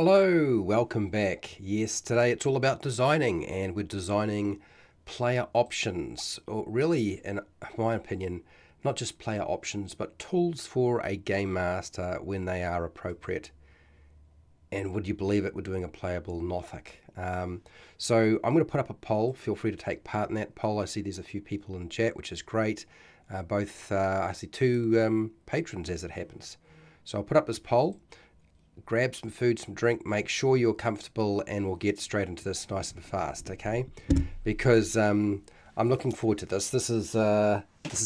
Hello, welcome back. Yes, today it's all about designing, and we're designing player options, or really, in my opinion, not just player options, but tools for a game master when they are appropriate. And would you believe it, we're doing a playable Nothic. So I'm going to put up a poll. Feel free to take part in that poll. I see there's a few people in the chat, which is great. I see two patrons as it happens. So I'll put up this poll. Grab some food, some drink, make sure you're comfortable, and we'll get straight into this nice and fast, okay? Because I'm looking forward to this. This is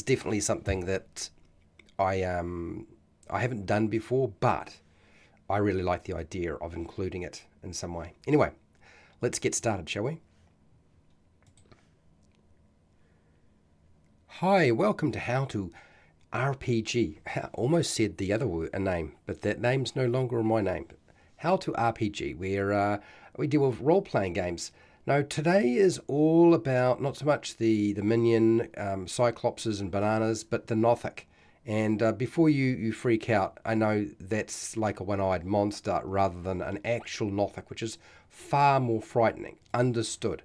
definitely something that I haven't done before, but I really like the idea of including it in some way. Anyway, let's get started, shall we? Hi, welcome to How to RPG. I almost said the other word, a name, but that name's no longer my name. How to RPG, where we deal with role-playing games. Now, today is all about not so much the minion, cyclopses and bananas, but the Nothic. And before you freak out, I know that's like a one-eyed monster rather than an actual Nothic, which is far more frightening. Understood.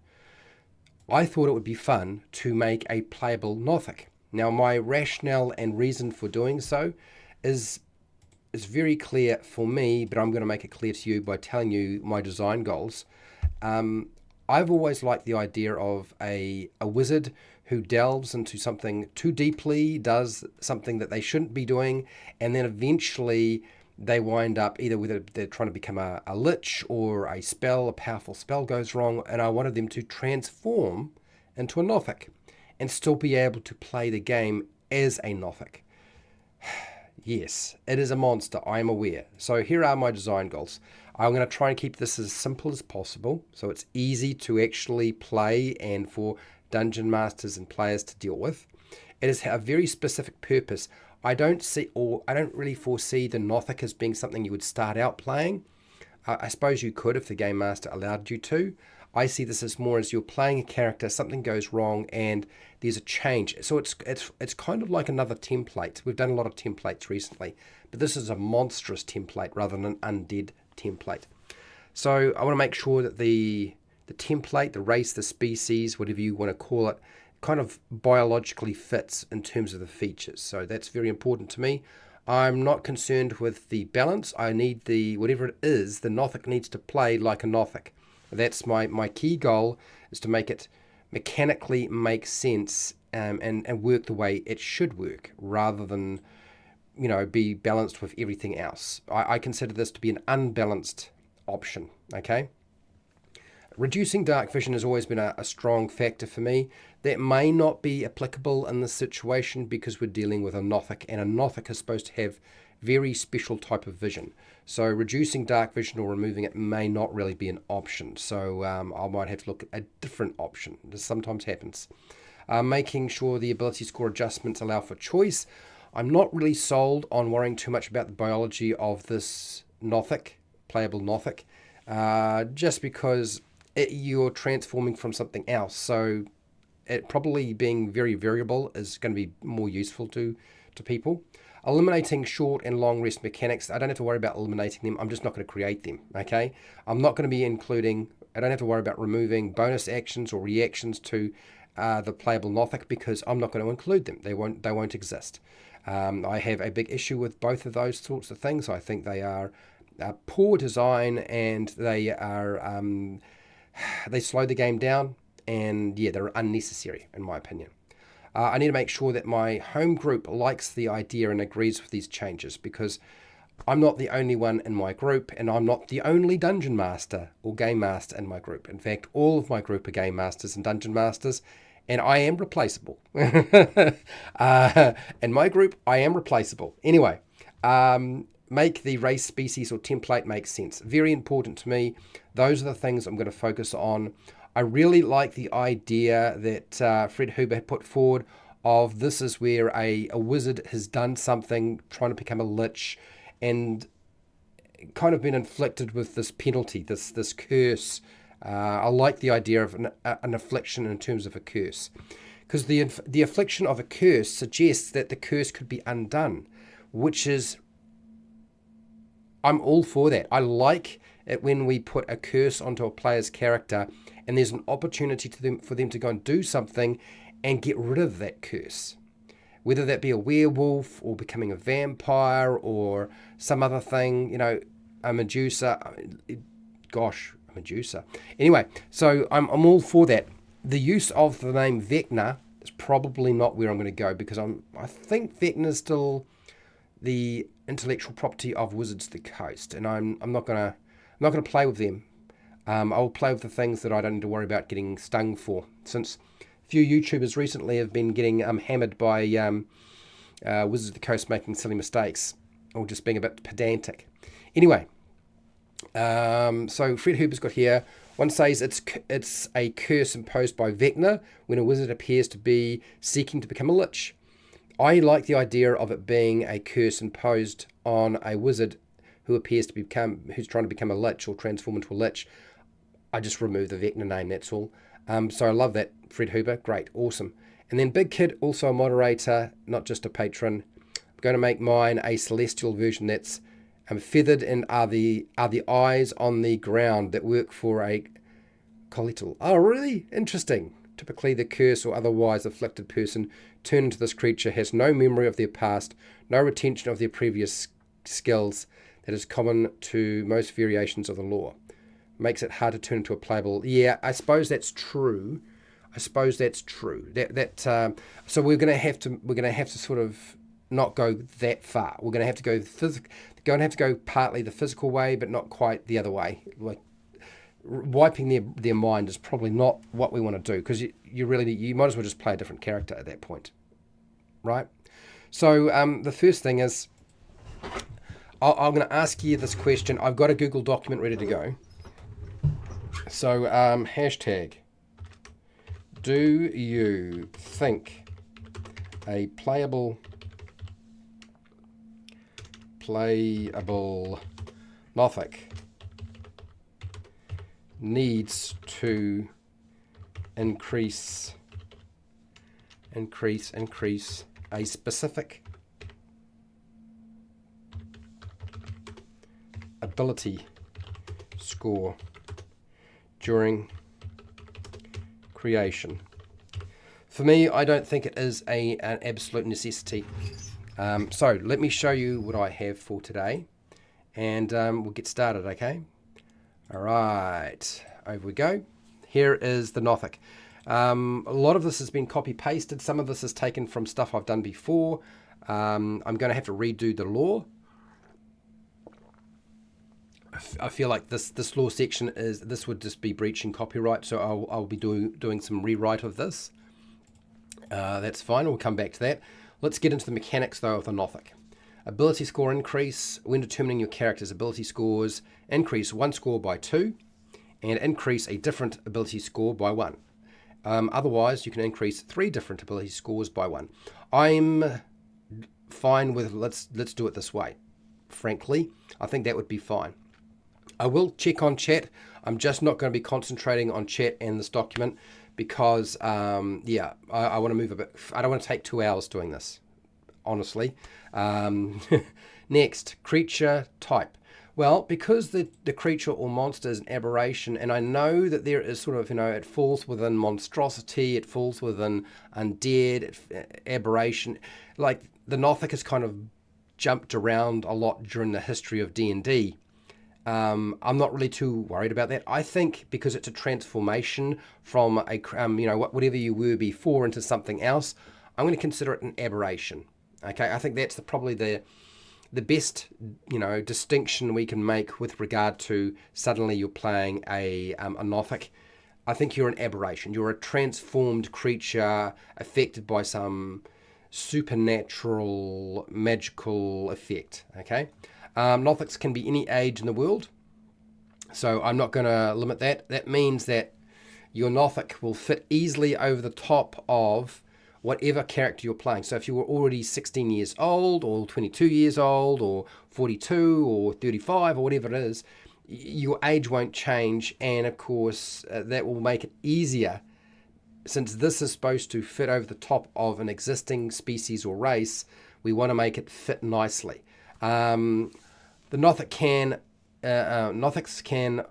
I thought it would be fun to make a playable Nothic. Now, my rationale and reason for doing so is very clear for me, but I'm going to make it clear to you by telling you my design goals. I've always liked the idea of a wizard who delves into something too deeply, does something that they shouldn't be doing, and then eventually they wind up either whether they're trying to become a lich or a powerful spell goes wrong, and I wanted them to transform into a Nothic and still be able to play the game as a Nothic. Yes, it is a monster, I am aware. So here are my design goals. I'm going to try and keep this as simple as possible, so it's easy to actually play and for dungeon masters and players to deal with. It is a very specific purpose. I don't really foresee the Nothic as being something you would start out playing. I suppose you could if the game master allowed you to. I see this as more as you're playing a character, something goes wrong, and there's a change. So it's kind of like another template. We've done a lot of templates recently, but this is a monstrous template rather than an undead template. So I want to make sure that the template, the race, the species, whatever you want to call it, kind of biologically fits in terms of the features. So that's very important to me. I'm not concerned with the balance. I need whatever it is, the Nothic needs to play like a Nothic. That's my key goal, is to make it mechanically make sense and work the way it should work, rather than, be balanced with everything else. I consider this to be an unbalanced option, okay? Reducing dark vision has always been a strong factor for me. That may not be applicable in this situation because we're dealing with a Nothic, and a Nothic is supposed to have very special type of vision. So reducing dark vision or removing it may not really be an option. So I might have to look at a different option. This sometimes happens. Making sure the ability score adjustments allow for choice. I'm not really sold on worrying too much about the biology of this Nothic, playable Nothic, just because you're transforming from something else. So it probably being very variable is going to be more useful to people. Eliminating short and long rest mechanics. I don't have to worry about eliminating them. I'm just not going to create them, okay? I'm not going to be I don't have to worry about removing bonus actions or reactions to the playable Nothic because I'm not going to include them. They won't exist. I have a big issue with both of those sorts of things. I think they are poor design, and they slow the game down, and yeah, they're unnecessary in my opinion. I need to make sure that my home group likes the idea and agrees with these changes, because I'm not the only one in my group, and I'm not the only dungeon master or game master in my group. In fact, all of my group are game masters and dungeon masters, and I am replaceable. In my group, I am replaceable. Anyway, make the race, species, or template make sense. Very important to me. Those are the things I'm going to focus on. I really like the idea that Fred Huber had put forward of this is where a wizard has done something, trying to become a lich, and kind of been inflicted with this penalty, this curse. I like the idea of an affliction in terms of a curse, because the affliction of a curse suggests that the curse could be undone, which is, I'm all for that. I like when we put a curse onto a player's character and there's an opportunity for them to go and do something and get rid of that curse. Whether that be a werewolf or becoming a vampire or some other thing, a Medusa. Gosh, a Medusa. Anyway, so I'm all for that. The use of the name Vecna is probably not where I'm going to go, because I think Vecna is still the intellectual property of Wizards of the Coast, and I'm not gonna play with them. I'll play with the things that I don't need to worry about getting stung for, since a few YouTubers recently have been getting hammered by Wizards of the Coast making silly mistakes or just being a bit pedantic. Anyway, so Fred Huber's got here. One says it's a curse imposed by Vecna when a wizard appears to be seeking to become a lich. I like the idea of it being a curse imposed on a wizard who's trying to become a lich or transform into a lich. I just remove the Vecna name, that's all. So I love that, Fred Huber. Great, awesome. And then Big Kid, also a moderator, not just a patron. I'm going to make mine a celestial version that's feathered and are the eyes on the ground that work for a colletl. Oh, really? Interesting. Typically, the curse or otherwise afflicted person turned into this creature has no memory of their past, no retention of their previous skills. That is common to most variations of the lore. Makes it hard to turn into a playable. Yeah, I suppose that's true. So we're going to have to sort of not go that far. We're going to have to go partly the physical way, but not quite the other way. Like wiping their mind is probably not what we want to do, because you might as well just play a different character at that point, right? So the first thing is, I'm going to ask you this question. I've got a Google document ready to go. So hashtag, do you think a playable Nothic needs to increase a specific ability score during creation? For me, I don't think it is an absolute necessity. So let me show you what I have for today, and we'll get started, okay? All right, over we go. Here is the Nothic. A lot of this has been copy-pasted. Some of this is taken from stuff I've done before. I'm going to have to redo the lore. I feel like this lore section would just be breaching copyright, so I'll be doing some rewrite of this. That's fine. We'll come back to that. Let's get into the mechanics, though, of the Nothic. Ability score increase. When determining your character's ability scores, increase one score by 2 and increase a different ability score by 1. Otherwise, you can increase 3 different ability scores by 1. I'm fine with let's do it this way. Frankly, I think that would be fine. I will check on chat. I'm just not going to be concentrating on chat and this document because, I want to move a bit. I don't want to take 2 hours doing this, honestly. Next, creature type. Well, because the creature or monster is an aberration, and I know that there is sort of, it falls within monstrosity, it falls within undead, aberration. Like, the Nothic has kind of jumped around a lot during the history of D&D. I'm not really too worried about that. I think because it's a transformation from whatever you were before into something else, I'm going to consider it an aberration. Okay, I think that's probably the best distinction we can make with regard to suddenly you're playing a Nothic. I think you're an aberration. You're a transformed creature affected by some supernatural magical effect. Okay. Nothics can be any age in the world, so I'm not going to limit that. That means that your Nothic will fit easily over the top of whatever character you're playing. So if you were already 16 years old, or 22 years old, or 42, or 35, or whatever it is, your age won't change, and of course that will make it easier. Since this is supposed to fit over the top of an existing species or race, we want to make it fit nicely. The Nothic can Nothics can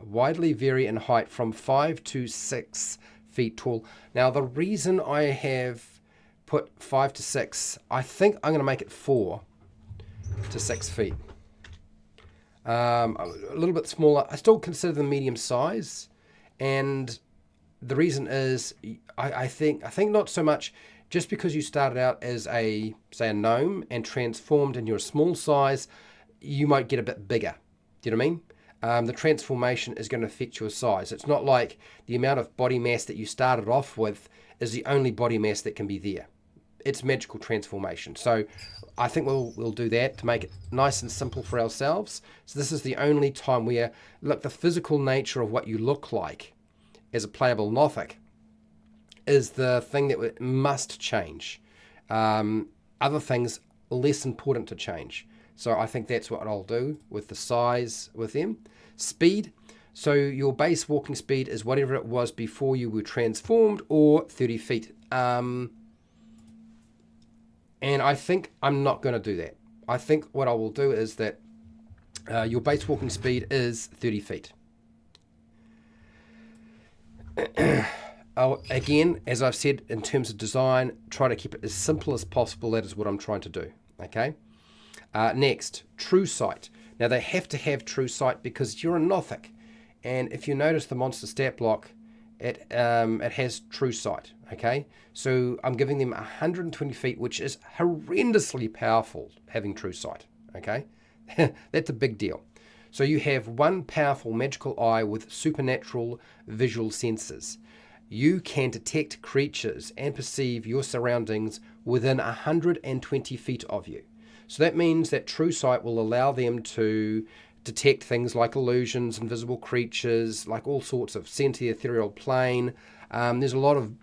widely vary in height from 5 to 6 feet tall. Now, the reason I have put 5 to 6, I think I'm going to make it 4 to 6 feet. A little bit smaller. I still consider them medium size, and the reason is I think not so much just because you started out as a, say, a gnome and transformed and you're a small size, you might get a bit bigger. Do you know what I mean? The transformation is going to affect your size. It's not like the amount of body mass that you started off with is the only body mass that can be there. It's magical transformation. So I think we'll do that to make it nice and simple for ourselves. So this is the only time where, look, the physical nature of what you look like as a playable Nothic is the thing that must change. Other things less important to change. So I think that's what I'll do with the size with them. Speed. So your base walking speed is whatever it was before you were transformed, or 30 feet. And I think I'm not going to do that. I think what I will do is that your base walking speed is 30 feet. Again, as I've said, in terms of design, try to keep it as simple as possible. That is what I'm trying to do. Okay. Next, true sight. Now they have to have true sight because you're a Nothic, and if you notice the monster stat block, it has true sight. Okay, so I'm giving them 120 feet, which is horrendously powerful, having true sight. Okay, that's a big deal. So you have one powerful magical eye with supernatural visual senses. You can detect creatures and perceive your surroundings within 120 feet of you. So that means that true sight will allow them to detect things like illusions, invisible creatures, like all sorts of sentient ethereal plane. There's a lot of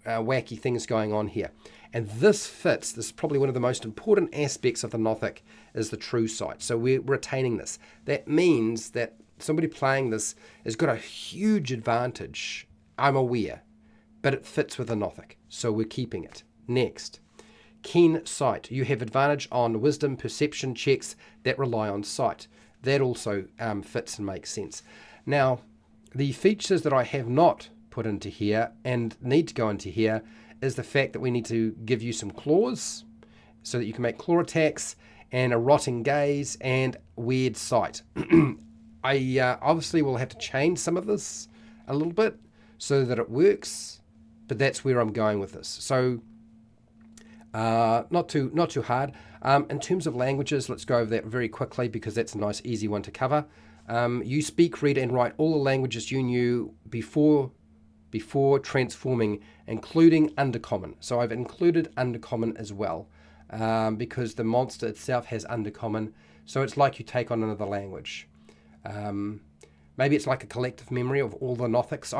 wacky things going on here. And this fits. This is probably one of the most important aspects of the Nothic is the true sight. So we're retaining this. That means that somebody playing this has got a huge advantage, I'm aware, but it fits with the Nothic. So we're keeping it. Next. Keen sight. You have advantage on wisdom perception checks that rely on sight. That also fits and makes sense. Now, the features that I have not put into here and need to go into here is the fact that we need to give you some claws so that you can make claw attacks, and a rotting gaze and weird sight. I obviously will have to change some of this a little bit so that it works, but that's where I'm going with this. So not too hard. In terms of languages, let's go over that very quickly because that's a nice easy one to cover. You speak, read and write all the languages you knew before transforming, including Undercommon. So I've included Undercommon as well because the monster itself has Undercommon. So it's like you take on another language. Maybe it's like a collective memory of all the Nothics.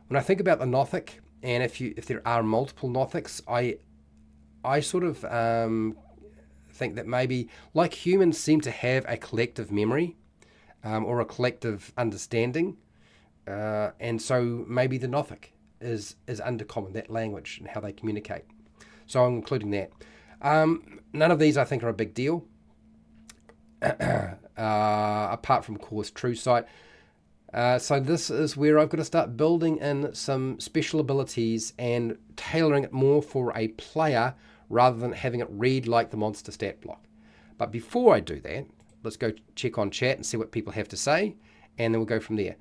When I think about the Nothic, and if there are multiple Nothics, I sort of think that maybe, like humans seem to have a collective memory or a collective understanding, and so maybe the Nothic is Undercommon, that language and how they communicate. So I'm including that. None of these I think are a big deal, apart from, of course, true sight. So this is where I've got to start building in some special abilities and tailoring it more for a player rather than having it read like the monster stat block. But before I do that, let's go check on chat and see what people have to say, and then we'll go from there.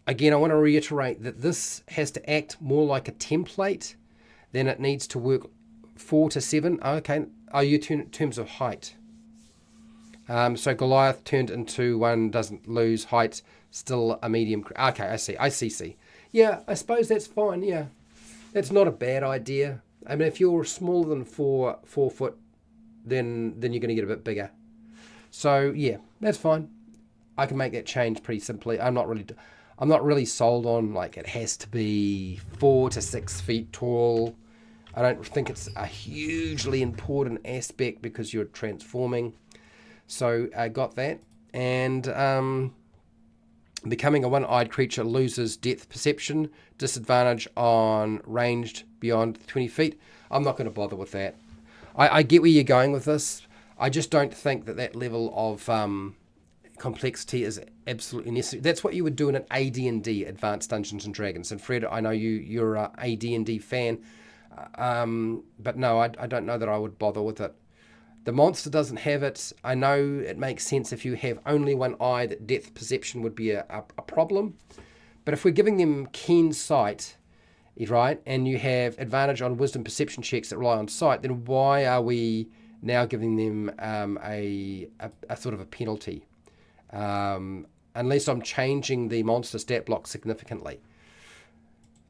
Again, I want to reiterate that this has to act more like a template than it needs to work 4 to 7. Okay, you in terms of height. So Goliath turned into one, doesn't lose height, still a medium. Okay, I see. Yeah, I suppose that's fine. Yeah, that's not a bad idea. I mean, if you're smaller than 4 foot, then you're going to get a bit bigger. So yeah, that's fine. I can make that change pretty simply. I'm not really sold on like it has to be 4 to 6 feet tall. I don't think it's a hugely important aspect because you're transforming. So I got that. And becoming a one-eyed creature loses depth perception, disadvantage on ranged beyond 20 feet. I'm not going to bother with that. I get where you're going with this. I just don't think that level of complexity is absolutely necessary. That's what you would do in an AD&D, Advanced Dungeons and Dragons. And Fred, I know you're a AD&D fan, but no, I don't know that I would bother with it. The monster doesn't have it. I know it makes sense if you have only one eye that depth perception would be a problem. But if we're giving them keen sight, right, and you have advantage on wisdom perception checks that rely on sight, then why are we now giving them a sort of a penalty? Unless I'm changing the monster stat block significantly.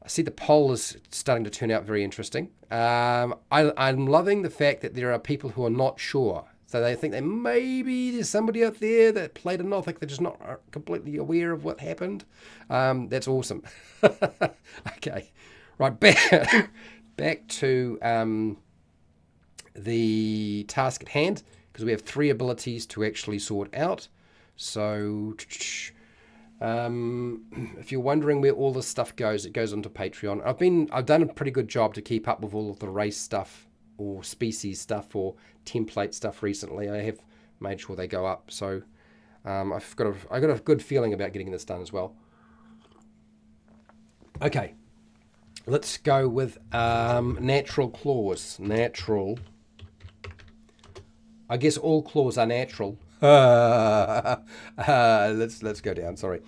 I see the poll is starting to turn out very interesting. I'm loving the fact that there are people who are not sure. So they think that maybe there's somebody out there that played a Nothic that's just not completely aware of what happened. That's awesome. Okay. Right, back to the task at hand, because we have 3 abilities to actually sort out. So if you're wondering where all this stuff goes, it goes onto Patreon. I've done a pretty good job to keep up with all of the race stuff or species stuff or template stuff recently. I have made sure they go up. So I've got a good feeling about getting this done as well. Okay, let's go with natural claws. Natural. I guess all claws are natural. Let's go down. Sorry.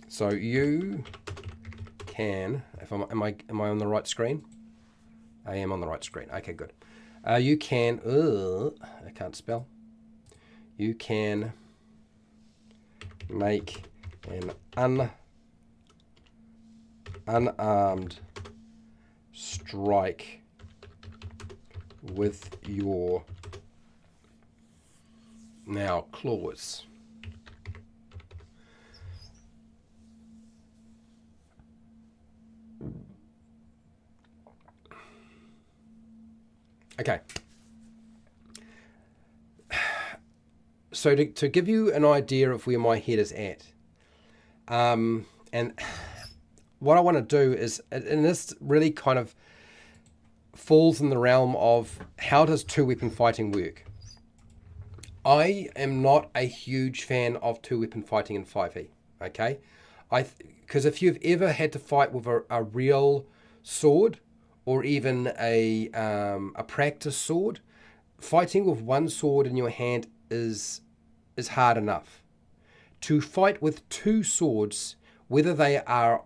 So you can. Am I on the right screen? I am on the right screen. Okay, good. You can. I can't spell. You can make an unarmed strike with your now claws. Okay. So to give you an idea of where my head is at, and what I want to do is, and this really kind of falls in the realm of how does 2-weapon fighting work. I am not a huge fan of 2-weapon fighting in 5e, okay? Because if you've ever had to fight with a real sword or even a practice sword, fighting with one sword in your hand is hard enough. To fight with 2 swords, whether they are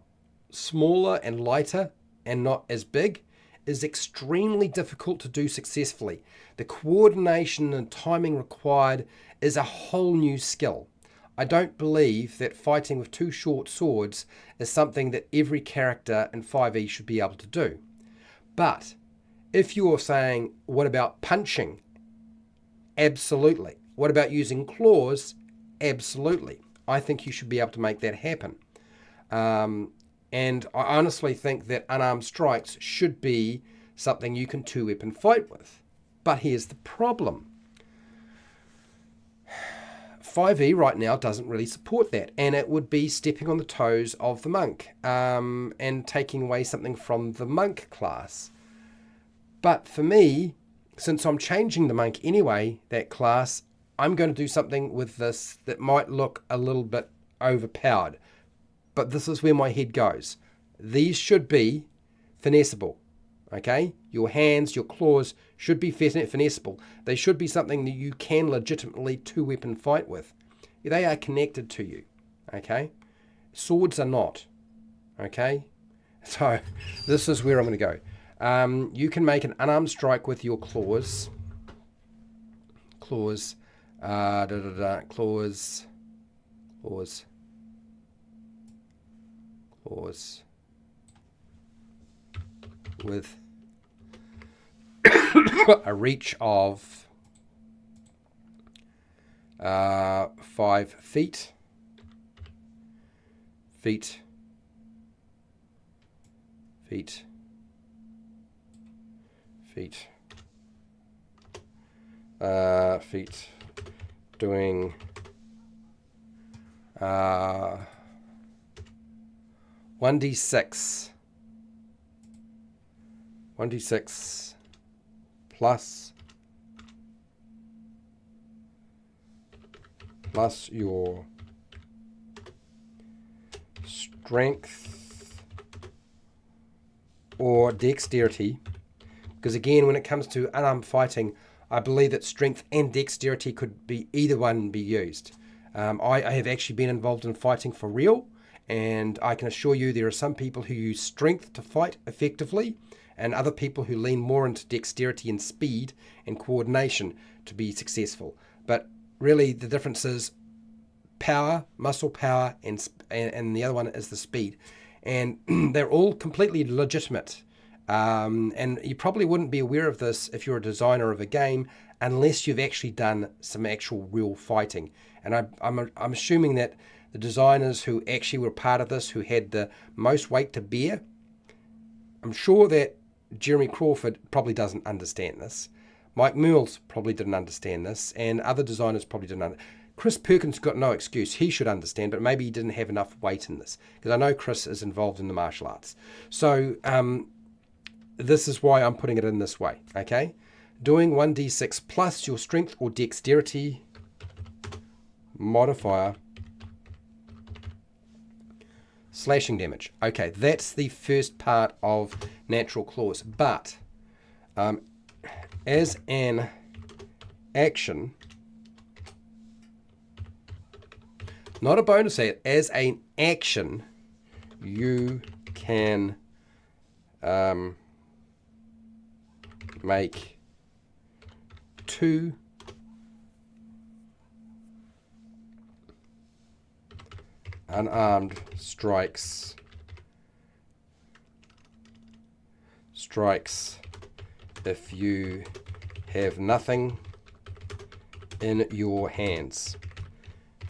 smaller and lighter and not as big, is extremely difficult to do successfully. The coordination and timing required is a whole new skill. I don't believe that fighting with 2 short swords is something that every character in 5e should be able to do. But if you're saying, what about punching? Absolutely. What about using claws? Absolutely. I think you should be able to make that happen. And I honestly think that unarmed strikes should be something you can 2-weapon fight with. But here's the problem. 5e right now doesn't really support that, and it would be stepping on the toes of the monk and taking away something from the monk class. But for me, since I'm changing the monk anyway, that class, I'm going to do something with this that might look a little bit overpowered. But this is where my head goes. These should be finessable, okay? Your hands, your claws should be finessable. They should be something that you can legitimately 2-weapon fight with. They are connected to you, okay? Swords are not, okay? So this is where I'm going to go. You can make an unarmed strike with your claws. Claws. Claws. With a reach of 5 feet. Feet. Doing 1d6 1d6 plus your strength or dexterity, because again, when it comes to unarmed fighting, I believe that strength and dexterity could be either one be used. I have actually been involved in fighting for real, and I can assure you there are some people who use strength to fight effectively and other people who lean more into dexterity and speed and coordination to be successful. But really the difference is power, muscle power, and the other one is the speed. And they're all completely legitimate. And you probably wouldn't be aware of this if you're a designer of a game unless you've actually done some actual real fighting. And I'm assuming that the designers who actually were part of this, who had the most weight to bear, I'm sure that Jeremy Crawford probably doesn't understand this. Mike Mills probably didn't understand this, and other designers probably didn't understand. Chris Perkins got no excuse. He should understand, but maybe he didn't have enough weight in this, because I know Chris is involved in the martial arts. So this is why I'm putting it in this way, okay? Doing 1d6 plus your strength or dexterity modifier slashing damage. Okay, that's the first part of natural claws. But as an action, not a bonus aid, as an action, you can make 2 unarmed strikes if you have nothing in your hands.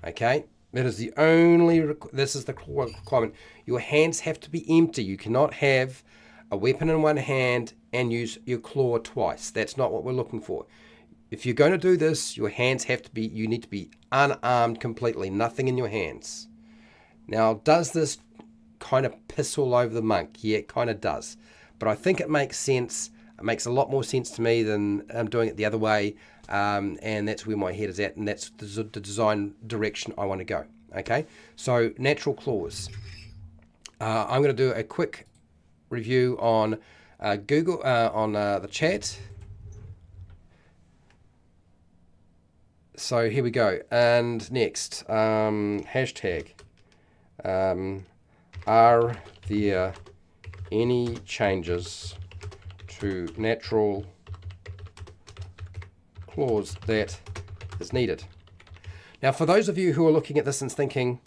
Okay, that is the only, this is the requirement. Your hands have to be empty. You cannot have a weapon in one hand and use your claw twice. That's not what we're looking for. If you're going to do this, your hands have to be, you need to be unarmed completely, nothing in your hands. Now, does this kind of piss all over the monk? Yeah, it kind of does. But I think it makes sense. It makes a lot more sense to me than doing it the other way. And that's where my head is at. And that's the design direction I want to go. Okay, so natural claws. I'm going to do a quick review on Google, on the chat. So here we go. And next, hashtag. Are there any changes to natural clause that is needed? Now, for those of you who are looking at this and thinking,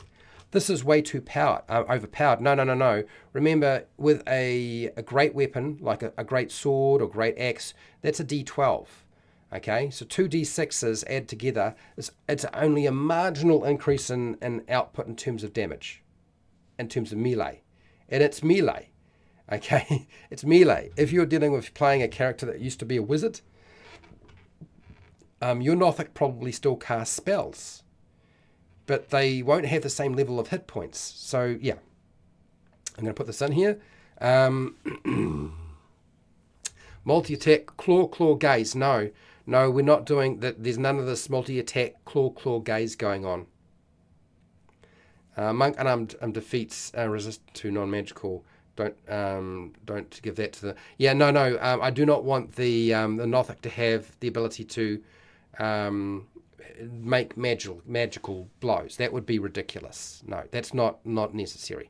this is way too overpowered. No. Remember, with a great weapon, like a great sword or great axe, that's a D12. Okay, so 2 D6s add together, it's only a marginal increase in output in terms of damage, in terms of melee. And it's melee, okay? It's melee. If you're dealing with playing a character that used to be a wizard, your Nothic probably still casts spells, but they won't have the same level of hit points. So, yeah, I'm going to put this in here. Multi-attack, claw, gaze. No, we're not doing that. There's none of this multi-attack, claw, gaze going on. Monk unarmed defeats resist to non-magical. Don't give that to the. Yeah, no. I do not want the Nothic to have the ability to make magical blows. That would be ridiculous. No, that's not necessary.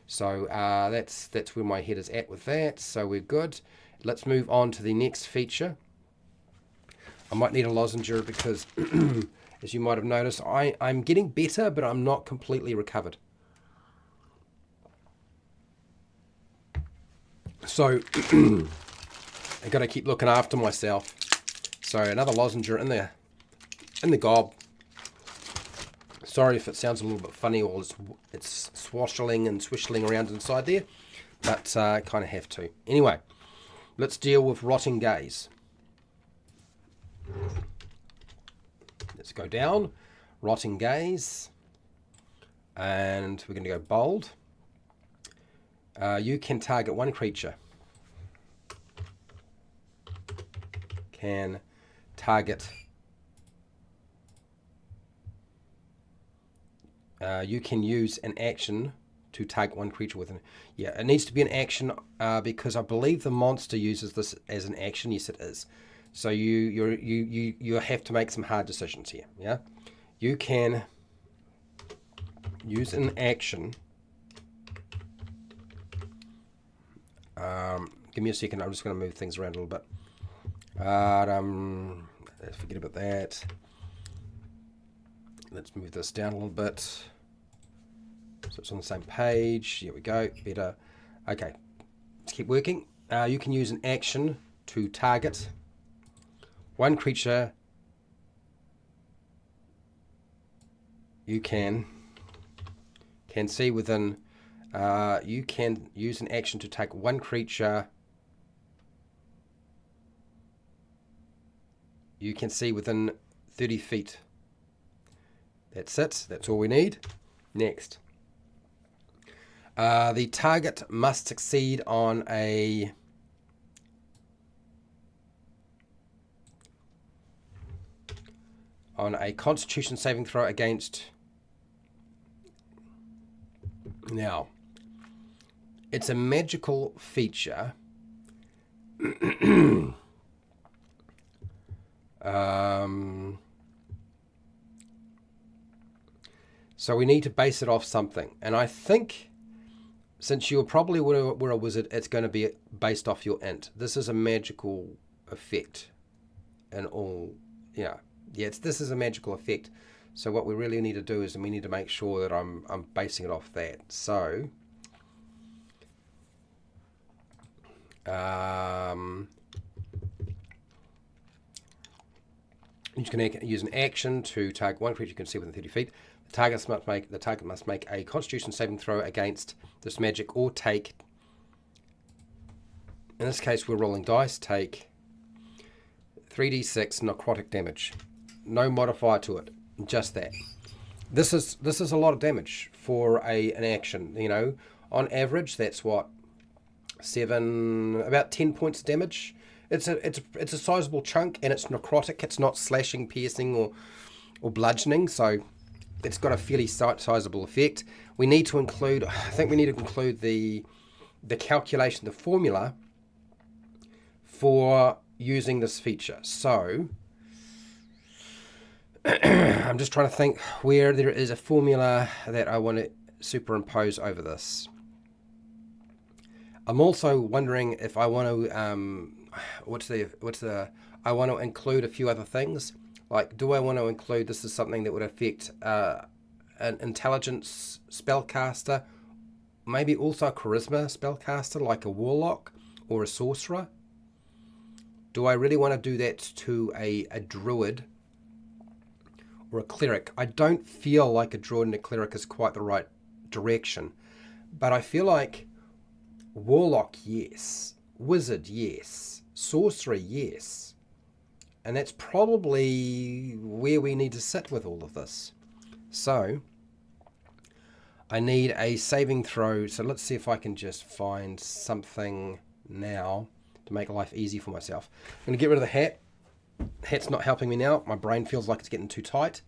So that's where my head is at with that. So we're good. Let's move on to the next feature. I might need a lozenge because, as you might have noticed, I'm getting better, but I'm not completely recovered. So I got to keep looking after myself. So another lozenge in the gob. Sorry if it sounds a little bit funny or it's swashing and swishling around inside there, but I kind of have to. Anyway, let's deal with rotting gaze. Let's go down, rotting gaze, and we're going to go bold. You can target one creature. can target. You can use an action to target one creature with an... Yeah, it needs to be an action because I believe the monster uses this as an action. Yes, it is. So you have to make some hard decisions here. Yeah, you can use an action. Give me a second. I'm just going to move things around a little bit. Forget about that. Let's move this down a little bit so it's on the same page. Here we go. Better. Okay. Let's keep working. You can use an action to target one creature. You can see within. You can use an action to take one creature. You can see within 30 feet. That's it. That's all we need. Next. The target must succeed on a Constitution saving throw against... Now, it's a magical feature. So we need to base it off something. And I think, since you probably were a wizard, it's going to be based off your int. This is a magical effect. And all, yeah, this is a magical effect. So what we really need to do is we need to make sure that I'm basing it off that. So, you can use an action to target one creature you can see within 30 feet. The target must make a Constitution saving throw against this magic, or take. In this case, we're rolling dice. Take 3d6 necrotic damage. No modifier to it. Just that. This is a lot of damage for an action. You know, on average, that's what, about 10 points of damage. It's a sizable chunk, and it's necrotic. It's not slashing, piercing, or bludgeoning. So it's got a fairly sizable effect. We need to include. I think we need to include the calculation, the formula for using this feature. So I'm just trying to think where there is a formula that I want to superimpose over this. I'm also wondering if I want to I want to include a few other things. Like, do I want to include this as something that would affect an intelligence spellcaster, maybe also a charisma spellcaster like a warlock or a sorcerer? Do I really want to do that to a druid or a cleric? I don't feel like a druid and a cleric is quite the right direction, but I feel like warlock, yes. Wizard, yes. Sorcerer, yes. And that's probably where we need to sit with all of this. So I need a saving throw. So let's see if I can just find something now to make life easy for myself. I'm going to get rid of the hat. Hat's not helping me now. My brain feels like it's getting too tight.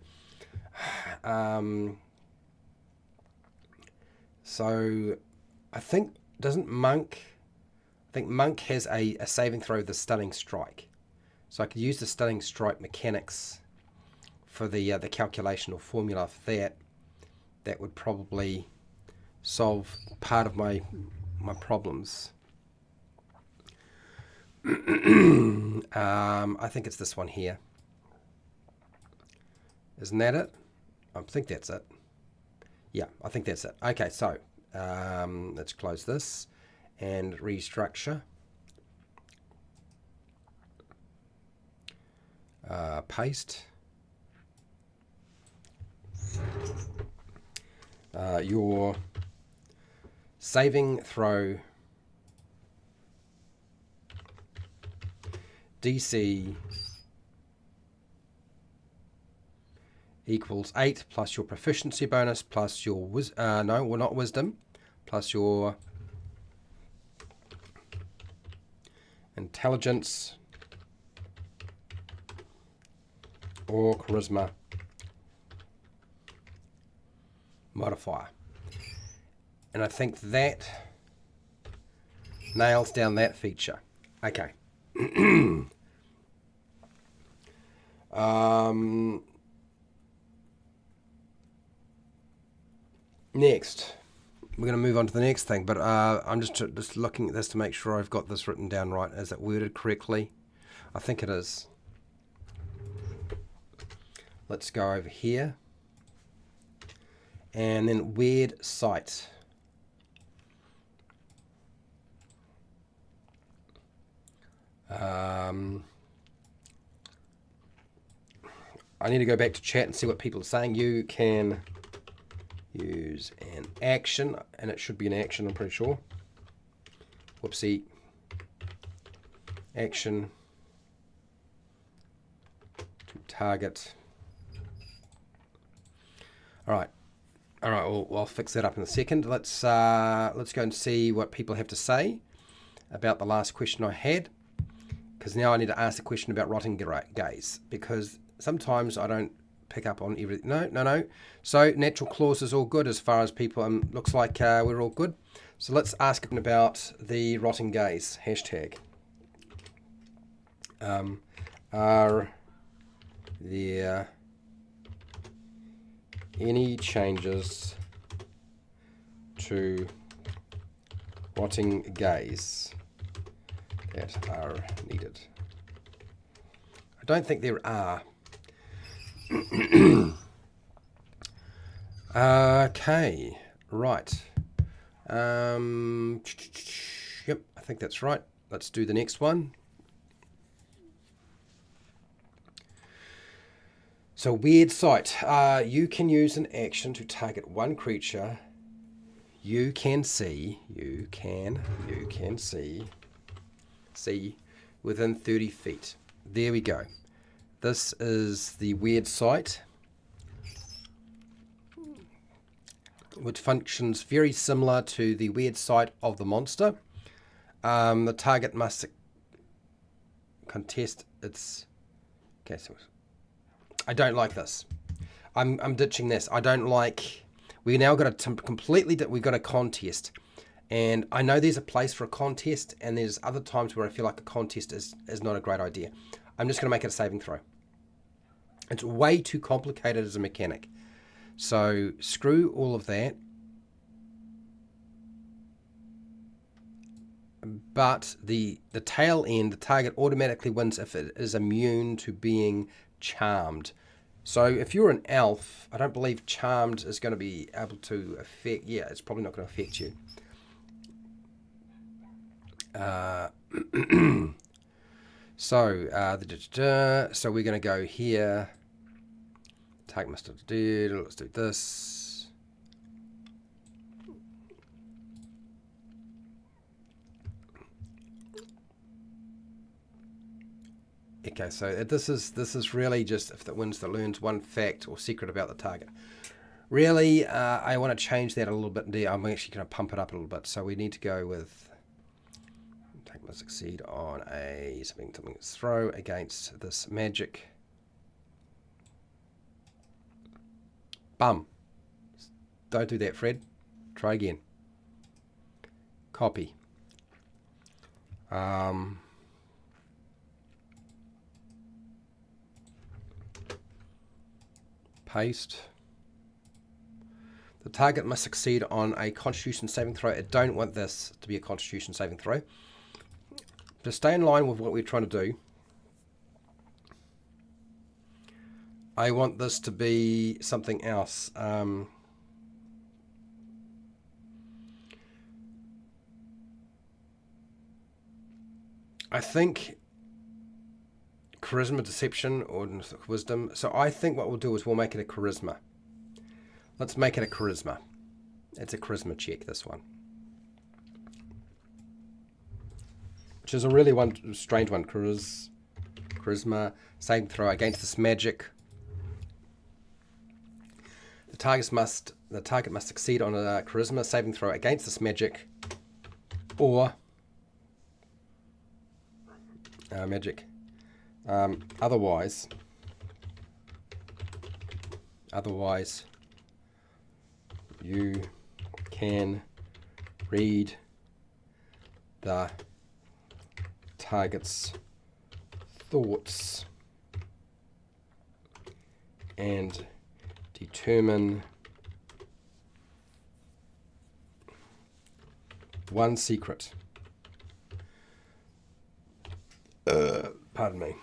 So I think, I think Monk has a saving throw, the Stunning Strike. So I could use the Stunning Strike mechanics for the calculation or formula for that. That would probably solve part of my problems. I think it's this one here. Isn't that it? I think that's it. Yeah, I think that's it. Okay, so let's close this and restructure. Paste. Your saving throw DC equals 8 plus your proficiency bonus plus your not wisdom, plus your intelligence or charisma modifier. And I think that nails down that feature. Okay. Next, we're going to move on to the next thing, but I'm just looking at this to make sure I've got this written down right. Is it worded correctly? I think it is. Let's go over here. And then weird site. I need to go back to chat and see what people are saying. You can use an action, and it should be an action, I'm pretty sure. Whoopsie. Action to target. All right. Well, I'll fix that up in a second. Let's go and see what people have to say about the last question I had, because now I need to ask a question about rotting gaze, because sometimes I don't pick up on everything. No. So natural clause is all good as far as people. Looks like we're all good. So let's ask about the rotting gaze hashtag. Are there any changes to rotting gaze that are needed? I don't think there are. Okay, right. Yep, I think that's right. Let's do the next one. So weird sight. You can use an action to target one creature you can see. You can see within 30 feet. There we go. This is the weird sight, which functions very similar to the weird sight of the monster. The target must contest its... Okay, so I don't like this. I'm ditching this. I don't like... We now got a completely... We've got a contest. And I know there's a place for a contest, and there's other times where I feel like a contest is not a great idea. I'm just going to make it a saving throw. It's way too complicated as a mechanic. So screw all of that. But the tail end, the target automatically wins if it is immune to being charmed. So if you're an elf, I don't believe charmed is going to be able to affect... Yeah, it's probably not going to affect you. So we're going to go here. Target must have do. Let's do this. Okay, so this is really just if it wins that learns one fact or secret about the target. Really, I want to change that a little bit. I'm actually going to pump it up a little bit. So we need to go with target must succeed on a something throw against this magic. Bum. Don't do that, Fred. Try again. Copy. Paste. The target must succeed on a Constitution saving throw. I don't want this to be a Constitution saving throw. To stay in line with what we're trying to do, I want this to be something else. I think charisma, deception, or wisdom. So I think what we'll do is we'll make it a charisma. Let's make it a charisma. It's a charisma check, this one. Which is a really strange one. Charisma, saving throw against this magic. The target must succeed on a charisma saving throw against this magic, or magic. Otherwise, Otherwise, you can read the target's thoughts and determine one secret. Pardon me.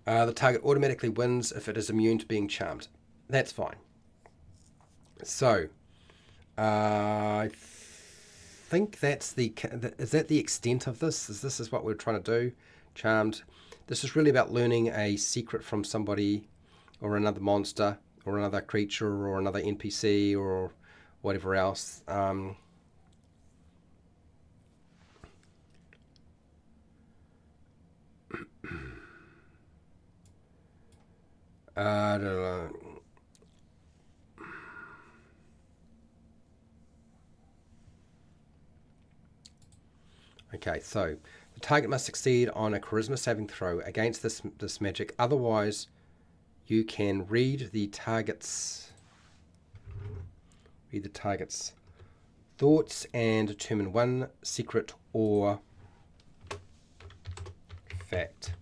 The target automatically wins if it is immune to being charmed. That's fine. So, I think that's is that the extent of this? This is what we're trying to do? Charmed. This is really about learning a secret from somebody or another monster or another creature or another NPC or whatever else. I don't know. Okay, so the target must succeed on a charisma saving throw against this magic. Otherwise, you can read the target's thoughts and determine one secret or fact.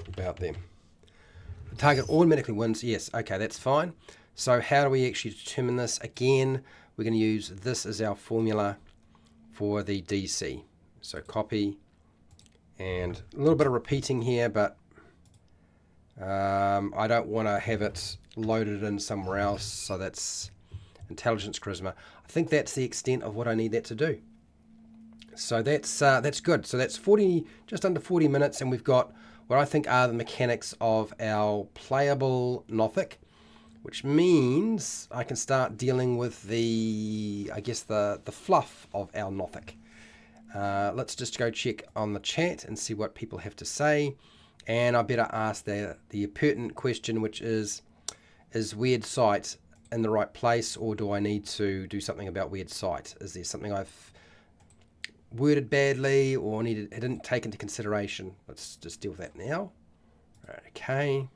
About them. The target automatically wins. Yes, okay, that's fine. So how do we actually determine this? Again, we're going to use this as our formula for the DC. So copy, and a little bit of repeating here, but I don't want to have it loaded in somewhere else. So that's intelligence, charisma. I think that's the extent of what I need that to do. So that's good. So that's just under 40 minutes, and we've got what I think are the mechanics of our playable Nothic, which means I can start dealing with the fluff of our Nothic. Let's just go check on the chat and see what people have to say, and I better ask the pertinent question, which is Weird Sight in the right place, or do I need to do something about Weird Sight? Is there something I've worded badly or didn't take into consideration? Let's just deal with that now. Okay.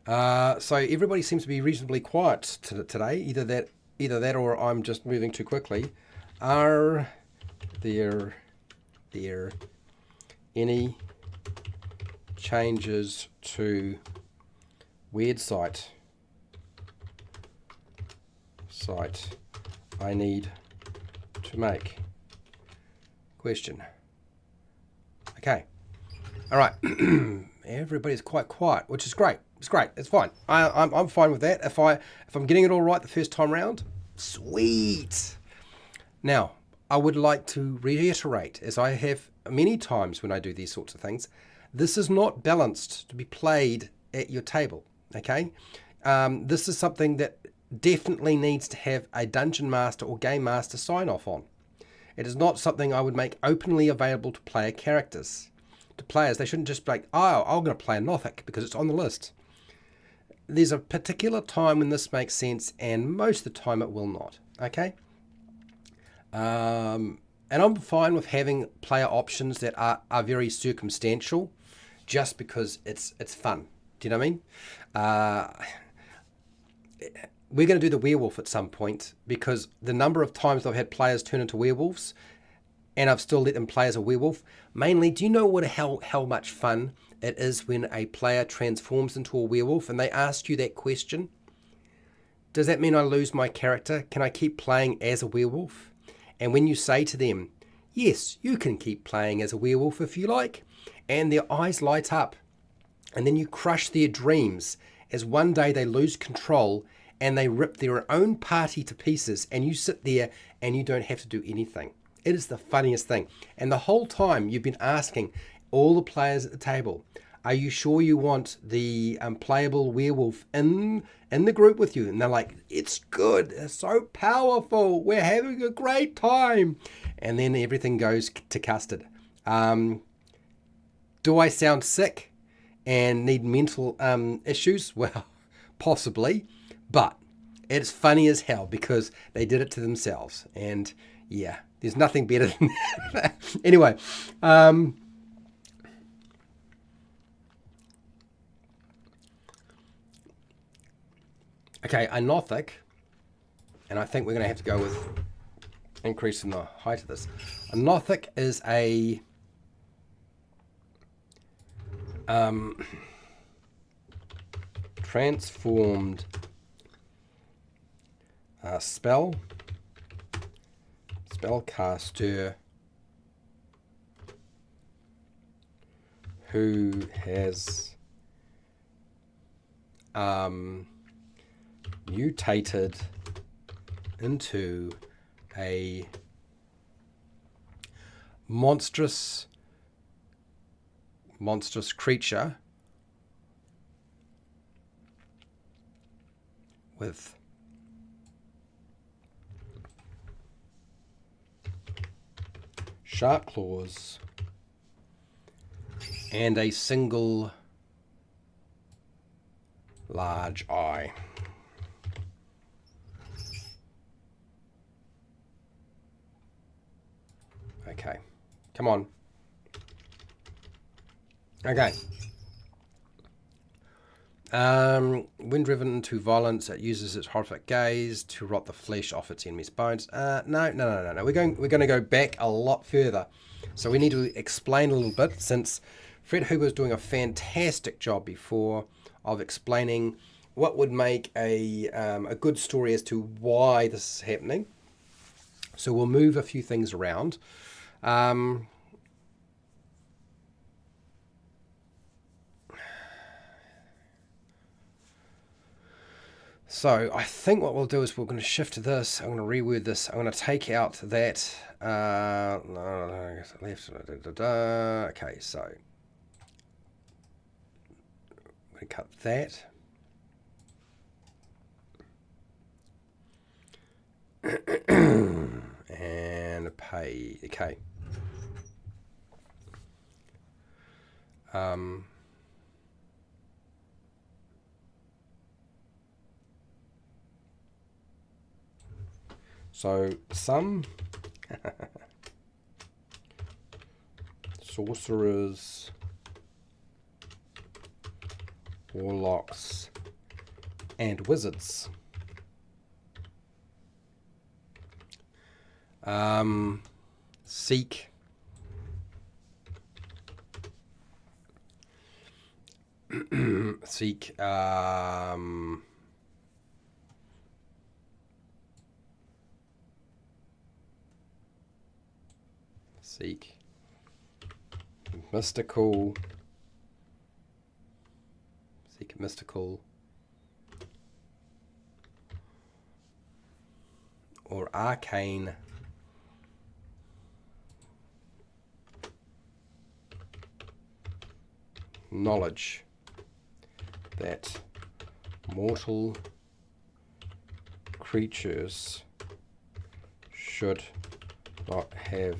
So everybody seems to be reasonably quiet today. Either that or I'm just moving too quickly. Are there any changes to Weird Sight I need to make? Question. Okay. All right. Everybody's quite quiet, which is great. It's great. It's fine. I'm fine with that. If I'm getting it all right the first time round, sweet. Now, I would like to reiterate, as I have many times when I do these sorts of things, this is not balanced to be played at your table. Okay. This is something that definitely needs to have a dungeon master or game master sign off on. It is not something I would make openly available to player characters. To players, they shouldn't just be like, oh, I'm going to play a Nothic because it's on the list. There's a particular time when this makes sense, and most of the time it will not. Okay? And I'm fine with having player options that are very circumstantial, just because it's fun. Do you know what I mean? We're going to do the werewolf at some point, because the number of times I've had players turn into werewolves and I've still let them play as a werewolf. Mainly, do you know how much fun it is when a player transforms into a werewolf and they ask you that question? Does that mean I lose my character? Can I keep playing as a werewolf? And when you say to them, yes, you can keep playing as a werewolf if you like, and their eyes light up, and then you crush their dreams as one day they lose control and they rip their own party to pieces, and you sit there and you don't have to do anything. It is the funniest thing. And the whole time you've been asking all the players at the table, are you sure you want the playable werewolf in the group with you? And they're like, it's good, it's so powerful, we're having a great time. And then everything goes to custard. Do I sound sick and need mental issues? Well, possibly. But It's funny as hell because they did it to themselves. And yeah, there's nothing better than that. Anyway, okay, a Nothic, and I think we're going to have to go with increasing the height of this. A Nothic is a transformed spellcaster who has mutated into a monstrous creature with sharp claws and a single large eye. Okay, come on. Okay. When driven to violence, it uses its horrific gaze to rot the flesh off its enemy's bones. No. We're going to go back a lot further. So we need to explain a little bit, since Fred Huber was doing a fantastic job before of explaining what would make a good story as to why this is happening. So we'll move a few things around. So I think what we'll do is we're going to shift to this. I'm going to reword this. I'm going to take out that. Left. Okay, so I'm going to cut that. And pay. Okay. So some sorcerers, warlocks, and wizards seek mystical or arcane knowledge that mortal creatures should not have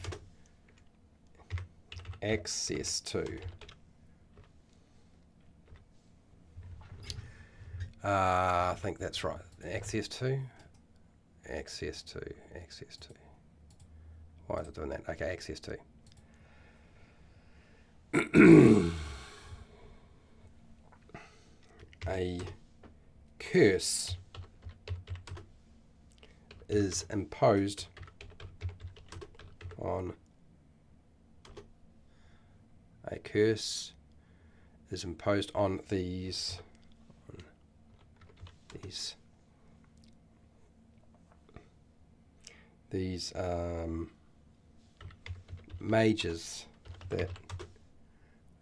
access to. I think that's right. Access to. Why is it doing that? Okay, access to. A curse is imposed on these mages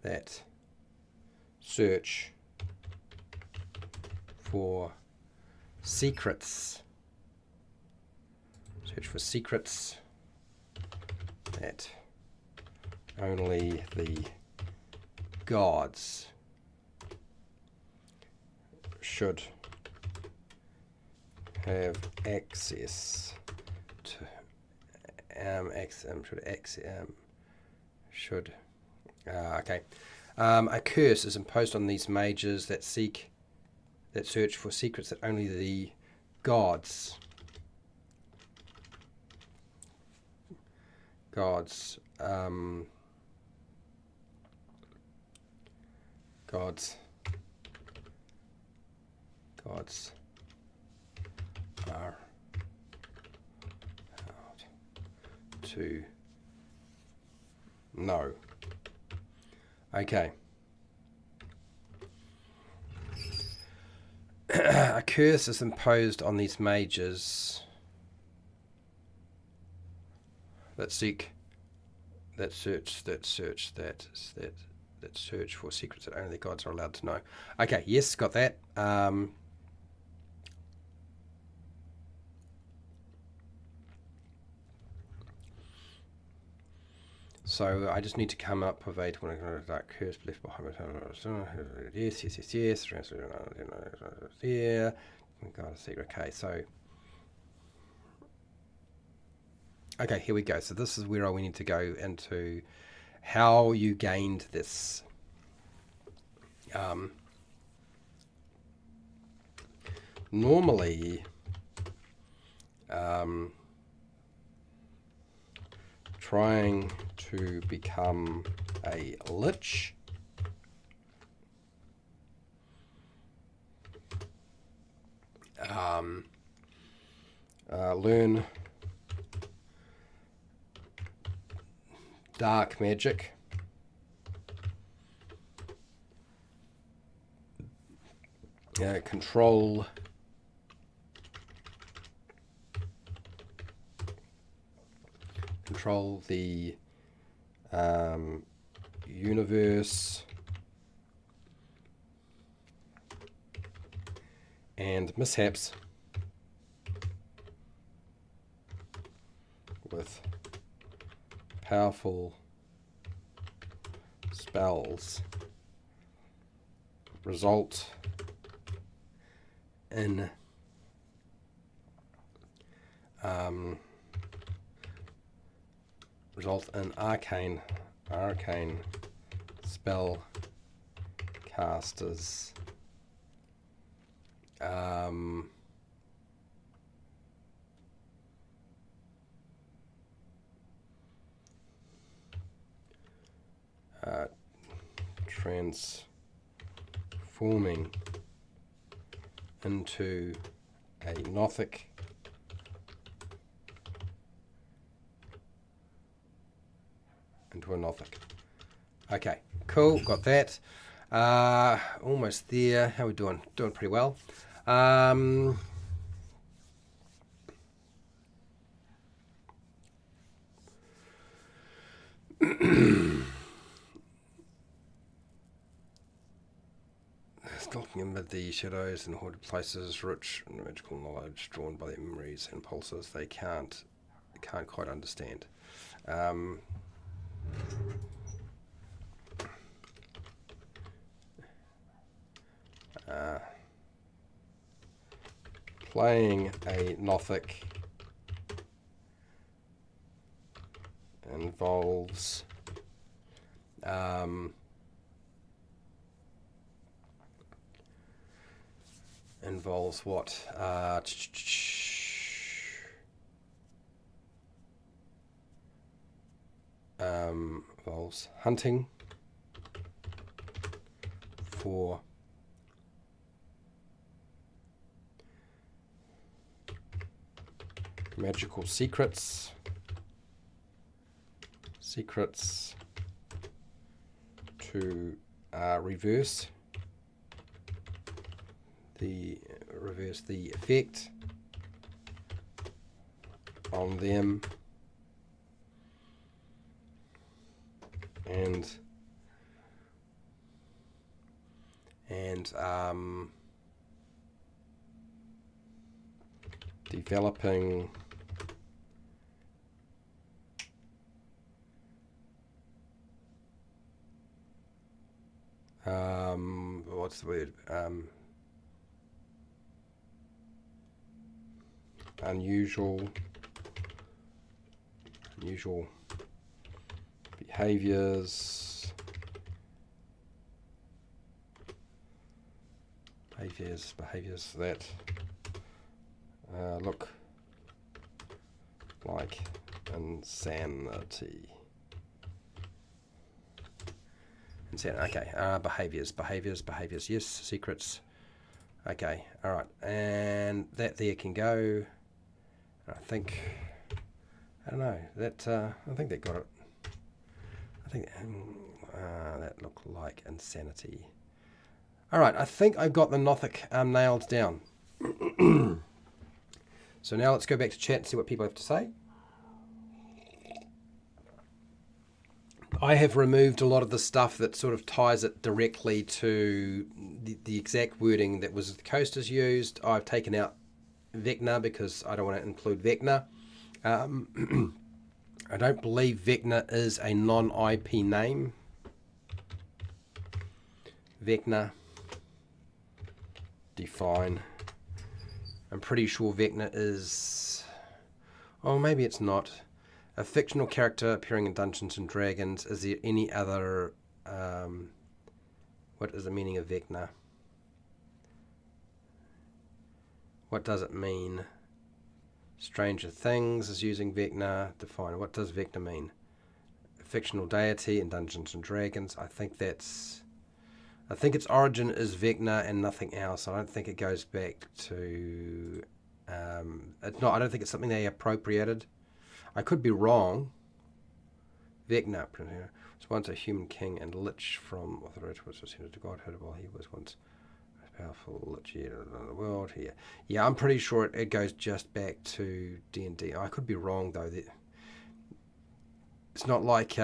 that search for secrets. That only the gods should have access to. Okay. A curse is imposed on these mages that search for secrets that only the gods. Gods. Gods are hard to know. Okay. A curse is imposed on these mages that seek, that search for secrets that only the gods are allowed to know. Okay, yes, got that. So I just need to come up with a dark curse left behind. Yes. There. Got a secret. Okay, so. Okay, here we go. So this is where we need to go into how you gained this. Normally, trying to become a lich learn dark magic, control the universe and mishaps with powerful spells result in arcane spell casters transforming into a Nothic Okay, cool, got that. Almost there. How are we doing? Doing pretty well. Stalking amid the shadows and haunted places, rich in magical knowledge drawn by their memories and pulses they can't quite understand. Playing a Nothic involves what? Involves hunting for magical secrets to reverse the effect on them and developing what's the word? Unusual behaviors that look like insanity. Okay, behaviors. Yes, secrets. Okay, all right, and that there can go. I don't know. I think that got it. I think that looked like insanity. All right, I think I've got the Nothic nailed down. So now let's go back to chat and see what people have to say. I have removed a lot of the stuff that sort of ties it directly to the exact wording that was the coasters used. I've taken out Vecna because I don't want to include Vecna. I don't believe Vecna is a non-IP name. Vecna. Define. I'm pretty sure Vecna is... Oh, maybe it's not. A fictional character appearing in Dungeons and Dragons. Is there any other... what is the meaning of Vecna? What does it mean? Stranger Things is using Vecna. Define. What does Vecna mean? A fictional deity in Dungeons and Dragons. I think its origin is Vecna and nothing else. I don't think it goes back to... it's not. I don't think it's something they appropriated. I could be wrong. Vecna was once a human king and lich from authority was ascended to godhood while he was once a powerful lich in the world here. Yeah, I'm pretty sure it goes just back to D&D. I could be wrong though. It's not like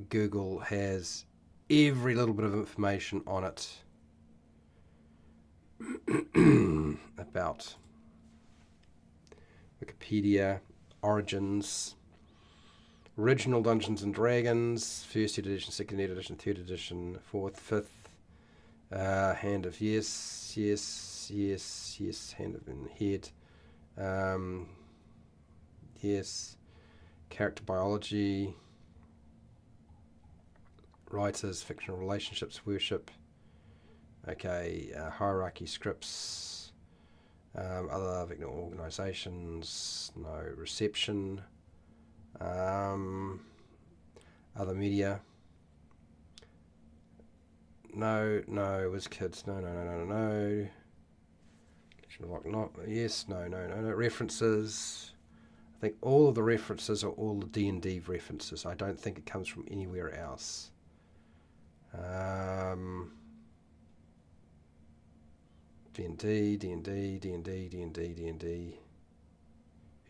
Google has every little bit of information on it about Wikipedia. Origins, original Dungeons and Dragons, first edition, second edition, third edition, fourth, fifth, hand of yes, hand of in head, yes, character biology, writers, fictional relationships, worship, okay, hierarchy, scripts, other victim organizations, no, reception, other media, no, was kids, no, yes, no, references. I think all of the references are all the D&D references. I don't think it comes from anywhere else. D&D.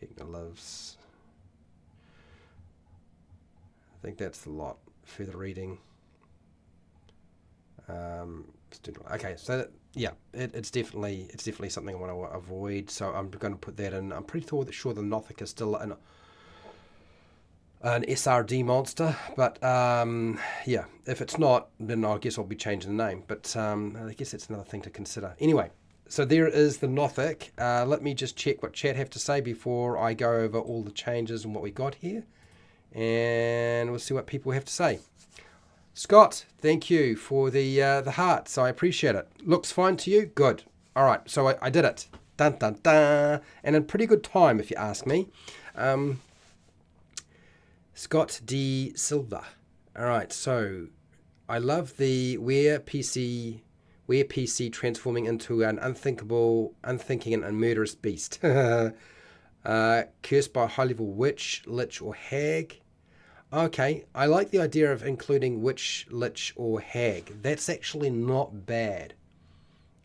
Vecna lives. I think that's the lot. Further reading. Okay, so yeah, it's definitely something I want to avoid. So I'm going to put that in. I'm pretty sure the Nothic is still an SRD monster, but yeah, if it's not, then I guess I'll be changing the name. But I guess that's another thing to consider. Anyway, so there is the Nothic. Let me just check what chat have to say before I go over all the changes and what we got here, and we'll see what people have to say. Scott, thank you for the hearts. I appreciate it. Looks fine to you? Good. All right, so I did it. Dun dun dun, and in pretty good time, if you ask me. Scott D. Silva. All right, so I love the where PC transforming into an unthinking and murderous beast. Cursed by a high-level witch, lich, or hag. Okay, I like the idea of including witch, lich, or hag. That's actually not bad.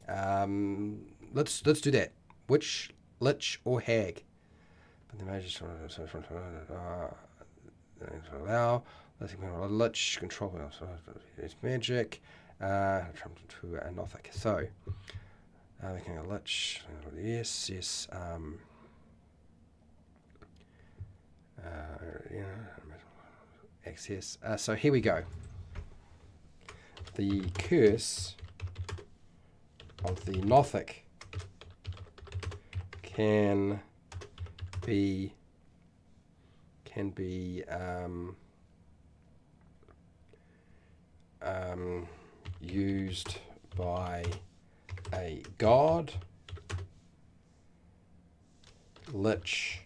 Let's do that. Witch, lich, or hag. But the major allow lich control its magic to a Nothic. So making a lich, yes, access. So here we go. The curse of the Nothic can be used by a god lich,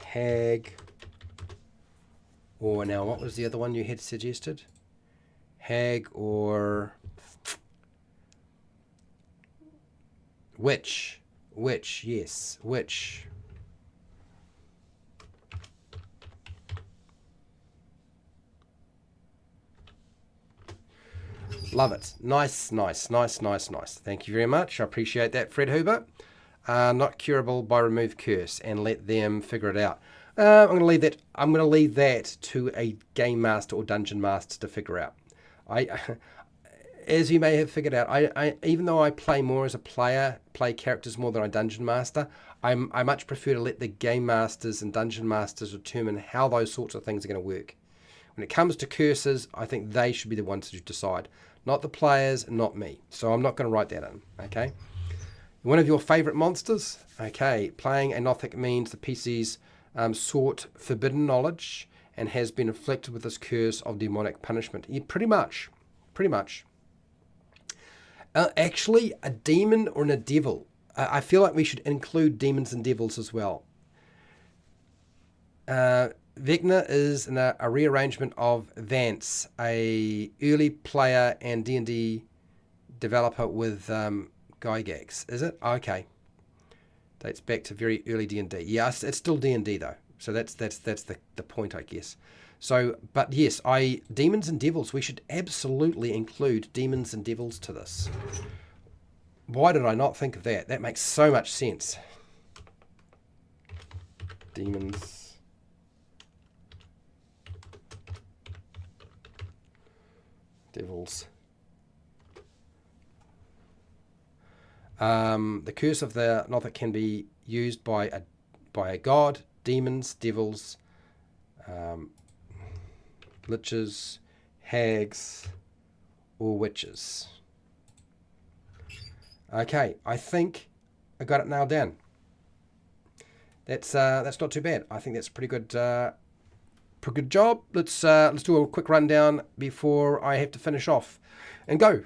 hag, or now what was the other one you had suggested? Hag or witch. Witch, yes, witch. Love it. Nice, nice, nice, nice, nice. Thank you very much. I appreciate that, Fred Huber. Not curable by remove curse, and let them figure it out. I'm going to leave that. I'm going to leave that to a game master or dungeon master to figure out. As you may have figured out, I even though I play more as a player, play characters more than I dungeon master, I much prefer to let the game masters and dungeon masters determine how those sorts of things are going to work. When it comes to curses, I think they should be the ones to decide, not the players, not me. So I'm not going to write that in, okay? One of your favourite monsters? Okay, playing a Nothic means the PC's sought forbidden knowledge and has been afflicted with this curse of demonic punishment. Yeah, pretty much. Pretty much. Actually, a demon or a devil. I feel like we should include demons and devils as well. Vecna is a rearrangement of Vance, a early player and D&D developer with Gygax. Is it? Okay. Dates back to very early D&D. Yeah, it's still D&D though. So that's the point, I guess. So, but yes, demons and devils, we should absolutely include demons and devils to this. Why did I not think of that? That makes so much sense. Demons. Devils. The curse of the Nothic can be used by a god, demons, devils, liches, hags, or witches. Okay, I think I got it nailed down. That's not too bad. I think that's pretty good job. Let's do a quick rundown before I have to finish off and go,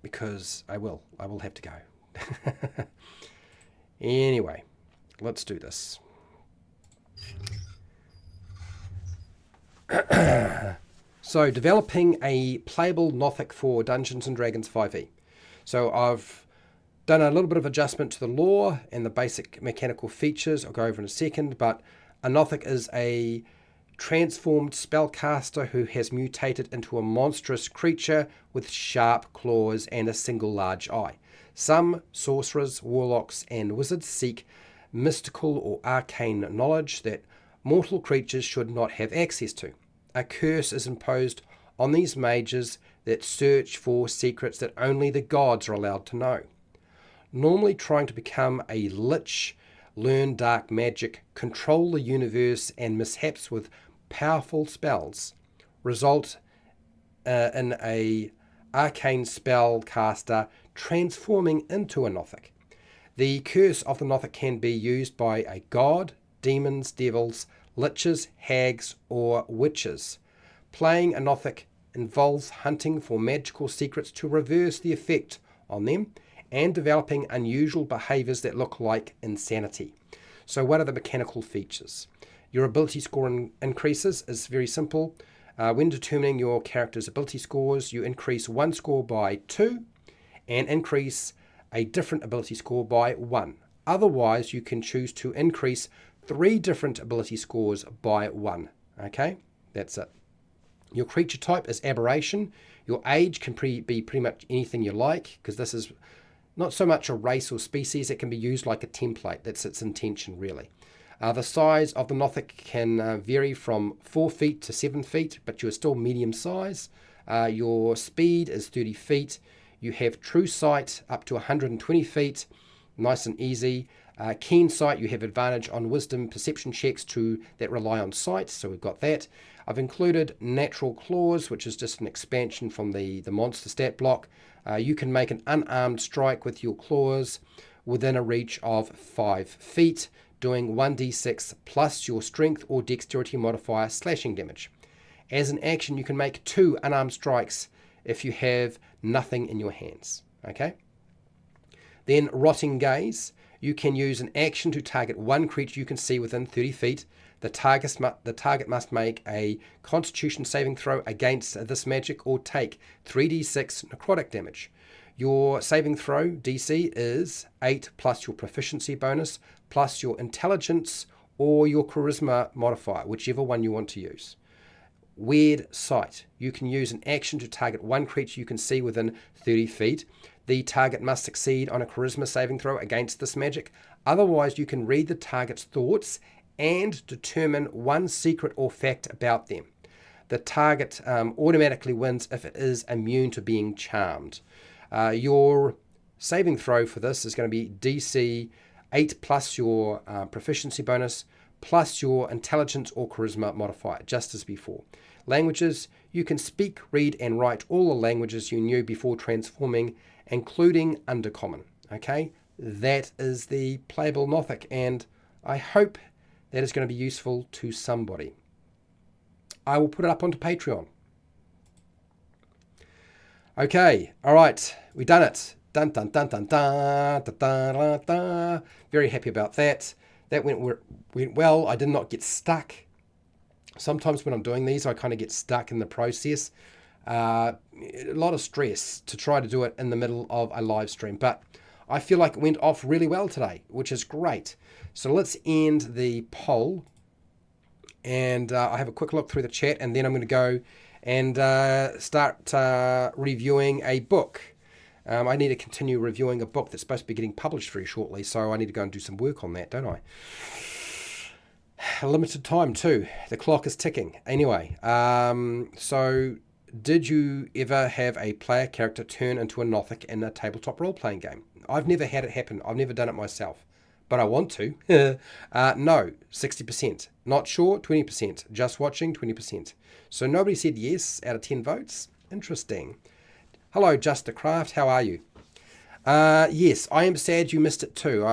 because I will have to go. Anyway, let's do this. So, developing a playable Nothic for Dungeons & Dragons 5e. So I've done a little bit of adjustment to the lore and the basic mechanical features. I'll go over in a second, but a Nothic is a transformed spellcaster who has mutated into a monstrous creature with sharp claws and a single large eye. Some sorcerers, warlocks, and wizards seek mystical or arcane knowledge that mortal creatures should not have access to. A curse is imposed on these mages that search for secrets that only the gods are allowed to know. Normally trying to become a lich, learn dark magic, control the universe, and mishaps with powerful spells result in a arcane spellcaster transforming into a Nothic. The curse of the Nothic can be used by a god, demons, devils, liches, hags, or witches. Playing a Nothic involves hunting for magical secrets to reverse the effect on them and developing unusual behaviors that look like insanity. So what are the mechanical features? Your ability score increases is very simple. When determining your character's ability scores, you increase one score by 2 and increase a different ability score by 1. Otherwise, you can choose to increase 3 different ability scores by 1. Okay, that's it. Your creature type is aberration. Your age can be pretty much anything you like, because this is not so much a race or species. It can be used like a template. That's its intention, really. The size of the Nothic can vary from 4 feet to 7 feet, but you're still medium size. Your speed is 30 feet. You have true sight up to 120 feet, nice and easy. Keen sight, you have advantage on wisdom perception checks that rely on sight, so we've got that. I've included natural claws, which is just an expansion from the monster stat block. You can make an unarmed strike with your claws within a reach of 5 feet, doing 1d6 plus your strength or dexterity modifier slashing damage. As an action, you can make 2 unarmed strikes if you have nothing in your hands. Okay. Then Rotting Gaze. you can use an action to target one creature you can see within 30 feet. The target must make a Constitution saving throw against this magic or take 3d6 necrotic damage. Your saving throw DC is 8 plus your proficiency bonus plus your intelligence or your charisma modifier, whichever one you want to use. Weird Sight. You can use an action to target one creature you can see within 30 feet. The target must succeed on a charisma saving throw against this magic. Otherwise, you can read the target's thoughts and determine one secret or fact about them. The target automatically wins if it is immune to being charmed. Your saving throw for this is going to be DC 8 plus your proficiency bonus plus your intelligence or charisma modifier, just as before. Languages, you can speak, read, and write all the languages you knew before transforming, including Undercommon. Okay, that is the Playable Nothic, and I hope that is going to be useful to somebody. I will put it up onto Patreon. Okay, all right, we done it. Dun dun dun dun dun dun dun dun dun. Very happy about that. That went well. I did not get stuck. Sometimes when I'm doing these, I kind of get stuck in the process. A lot of stress to try to do it in the middle of a live stream, but I feel like it went off really well today, which is great. So let's end the poll, and I have a quick look through the chat, and then I'm going to go and start reviewing a book. I need to continue reviewing a book that's supposed to be getting published very shortly, so I need to go and do some work on that, don't I? Limited time too. The clock is ticking. Anyway, so did you ever have a player character turn into a Nothic in a tabletop role-playing game? I've never had it happen. I've never done it myself, but I want to. No, 60%. Not sure, 20%. Just watching, 20%. So nobody said yes out of 10 votes. Interesting. Hello, Just a Craft. How are you? Yes, I am sad you missed it too.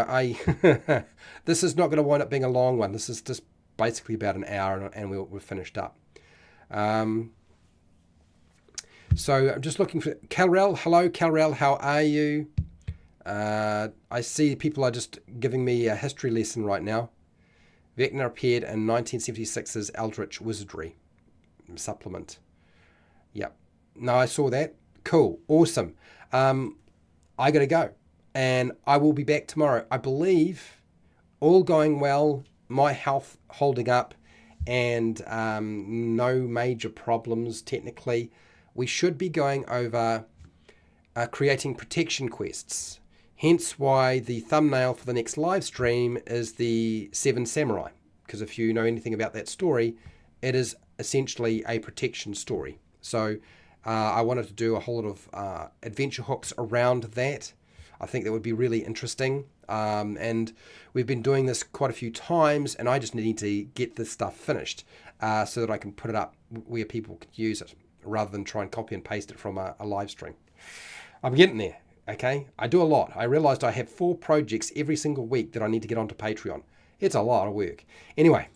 This is not going to wind up being a long one. This is just basically about an hour, and we're finished up. So I'm just looking for Calrel. Hello, Calrel. How are you? I see people are just giving me a history lesson right now. Vecna appeared in 1976's Eldritch Wizardry supplement. Yep. No, I saw that. Cool. Awesome. I got to go, and I will be back tomorrow. I believe, all going well, my health holding up, and no major problems technically. We should be going over creating protection quests. Hence why the thumbnail for the next live stream is the Seven Samurai. Because if you know anything about that story, it is essentially a protection story. So I wanted to do a whole lot of adventure hooks around that. I think that would be really interesting. And we've been doing this quite a few times, and I just need to get this stuff finished so that I can put it up where people can use it, rather than try and copy and paste it from a live stream. I'm getting there, okay? I do a lot. I realized I have 4 projects every single week that I need to get onto Patreon. It's a lot of work. Anyway,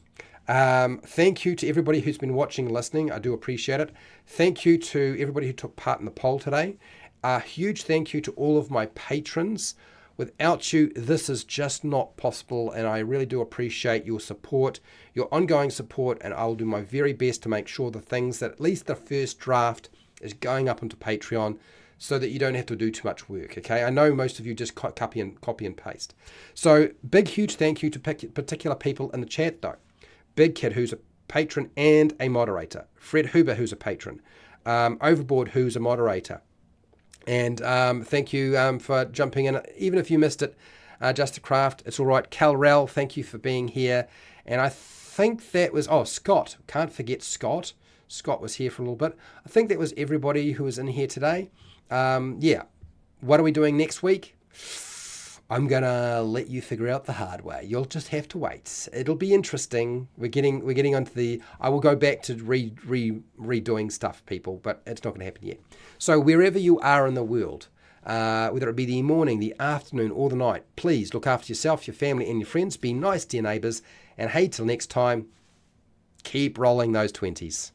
thank you to everybody who's been watching and listening. I do appreciate it. Thank you to everybody who took part in the poll today. A huge thank you to all of my patrons. Without you, this is just not possible, and I really do appreciate your support, your ongoing support, and I'll do my very best to make sure the things that at least the first draft is going up onto Patreon so that you don't have to do too much work, okay? I know most of you just copy and paste. So big, huge thank you to particular people in the chat, though. Big Kid, who's a patron and a moderator. Fred Huber, who's a patron. Overboard, who's a moderator. And thank you for jumping in. Even if you missed it, Just a Craft, it's all right. Calrel, thank you for being here. And I think that was, Scott. Can't forget Scott. Scott was here for a little bit. I think that was everybody who was in here today. Yeah. What are we doing next week? I'm going to let you figure out the hard way. You'll just have to wait. It'll be interesting. We're getting onto the... I will go back to redoing stuff, people, but it's not going to happen yet. So wherever you are in the world, whether it be the morning, the afternoon, or the night, please look after yourself, your family, and your friends. Be nice to your neighbours. And hey, till next time, keep rolling those 20s.